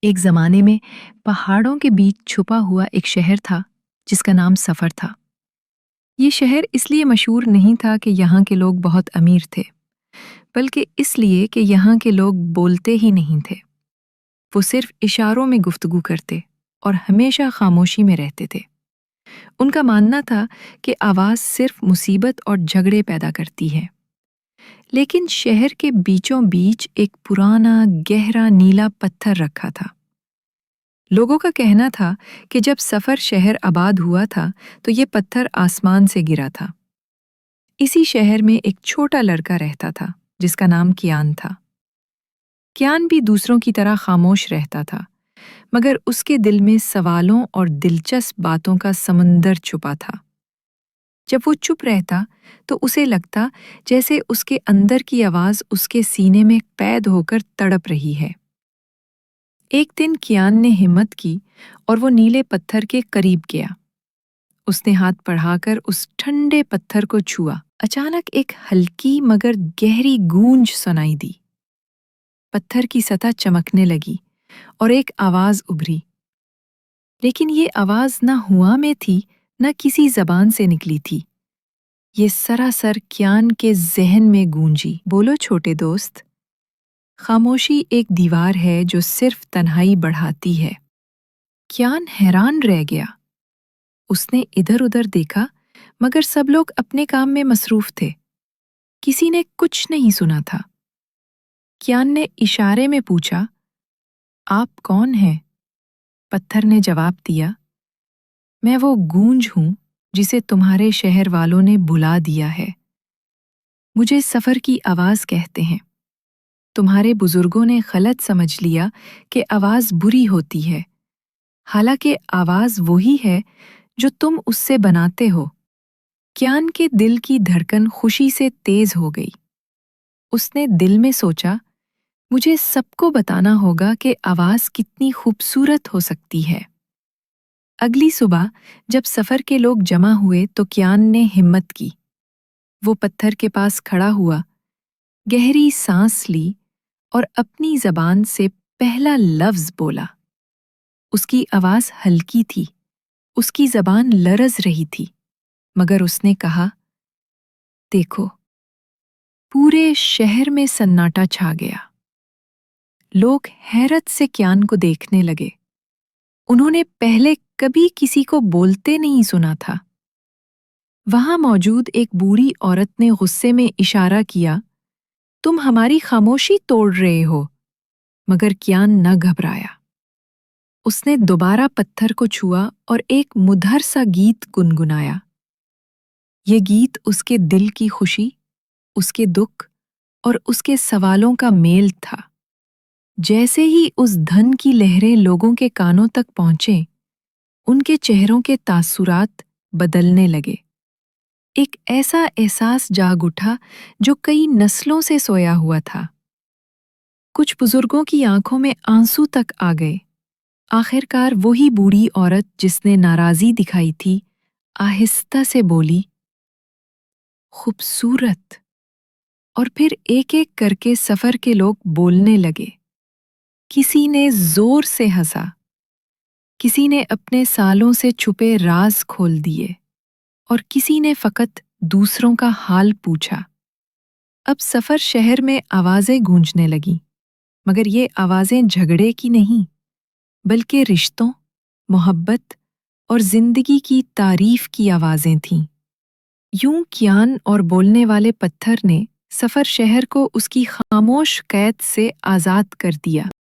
ایک زمانے میں پہاڑوں کے بیچ چھپا ہوا ایک شہر تھا جس کا نام سفر تھا۔ یہ شہر اس لیے مشہور نہیں تھا کہ یہاں کے لوگ بہت امیر تھے، بلکہ اس لیے کہ یہاں کے لوگ بولتے ہی نہیں تھے۔ وہ صرف اشاروں میں گفتگو کرتے اور ہمیشہ خاموشی میں رہتے تھے۔ ان کا ماننا تھا کہ آواز صرف مصیبت اور جھگڑے پیدا کرتی ہے۔ لیکن شہر کے بیچوں بیچ ایک پرانا گہرا نیلا پتھر رکھا تھا۔ لوگوں کا کہنا تھا کہ جب سفر شہر آباد ہوا تھا تو یہ پتھر آسمان سے گرا تھا۔ اسی شہر میں ایک چھوٹا لڑکا رہتا تھا جس کا نام کیان تھا۔ کیان بھی دوسروں کی طرح خاموش رہتا تھا، مگر اس کے دل میں سوالوں اور دلچسپ باتوں کا سمندر چھپا تھا۔ جب وہ چپ رہتا تو اسے لگتا جیسے اس کے اندر کی آواز اس کے سینے میں قید ہو کر تڑپ رہی ہے۔ ایک دن کیان نے ہمت کی اور وہ نیلے پتھر کے قریب گیا۔ اس نے ہاتھ بڑھا کر اس ٹھنڈے پتھر کو چھوا۔ اچانک ایک ہلکی مگر گہری گونج سنائی دی۔ پتھر کی سطح چمکنے لگی اور ایک آواز ابھری، لیکن یہ آواز نہ ہوا میں تھی نہ کسی زبان سے نکلی تھی۔ یہ سراسر کیان کے ذہن میں گونجی۔ بولو چھوٹے دوست، خاموشی ایک دیوار ہے جو صرف تنہائی بڑھاتی ہے۔ کیان حیران رہ گیا۔ اس نے ادھر ادھر دیکھا مگر سب لوگ اپنے کام میں مصروف تھے۔ کسی نے کچھ نہیں سنا تھا۔ کیان نے اشارے میں پوچھا، آپ کون ہیں؟ پتھر نے جواب دیا، میں وہ گونج ہوں جسے تمہارے شہر والوں نے بھلا دیا ہے۔ مجھے سفر کی آواز کہتے ہیں۔ تمہارے بزرگوں نے غلط سمجھ لیا کہ آواز بری ہوتی ہے، حالانکہ آواز وہی ہے جو تم اس سے بناتے ہو۔ کیان کے دل کی دھڑکن خوشی سے تیز ہو گئی۔ اس نے دل میں سوچا، مجھے سب کو بتانا ہوگا کہ آواز کتنی خوبصورت ہو سکتی ہے۔ اگلی صبح جب سفر کے لوگ جمع ہوئے تو کیان نے ہمت کی۔ وہ پتھر کے پاس کھڑا ہوا، گہری سانس لی اور اپنی زبان سے پہلا لفظ بولا۔ اس کی آواز ہلکی تھی، اس کی زبان لرز رہی تھی، مگر اس نے کہا، دیکھو۔ پورے شہر میں سناٹا چھا گیا۔ لوگ حیرت سے کیان کو دیکھنے لگے۔ انہوں نے پہلے کبھی کسی کو بولتے نہیں سنا تھا۔ وہاں موجود ایک بوڑھی عورت نے غصے میں اشارہ کیا، تم ہماری خاموشی توڑ رہے ہو، مگر کیان نہ گھبرایا۔ اس نے دوبارہ پتھر کو چھوا اور ایک مدھر سا گیت گنگنایا۔ یہ گیت اس کے دل کی خوشی، اس کے دکھ اور اس کے سوالوں کا میل تھا۔ جیسے ہی اس دھن کی لہریں لوگوں کے کانوں تک پہنچیں، ان کے چہروں کے تاثرات بدلنے لگے۔ ایک ایسا احساس جاگ اٹھا جو کئی نسلوں سے سویا ہوا تھا۔ کچھ بزرگوں کی آنکھوں میں آنسو تک آ گئے۔ آخرکار وہی بوڑھی عورت جس نے ناراضی دکھائی تھی، آہستہ سے بولی، خوبصورت۔ اور پھر ایک ایک کر کے سفر کے لوگ بولنے لگے۔ کسی نے زور سے ہنسا، کسی نے اپنے سالوں سے چھپے راز کھول دیے، اور کسی نے فقط دوسروں کا حال پوچھا۔ اب سفر شہر میں آوازیں گونجنے لگیں، مگر یہ آوازیں جھگڑے کی نہیں، بلکہ رشتوں، محبت اور زندگی کی تعریف کی آوازیں تھیں۔ یوں کیان اور بولنے والے پتھر نے سفر شہر کو اس کی خاموش قید سے آزاد کر دیا۔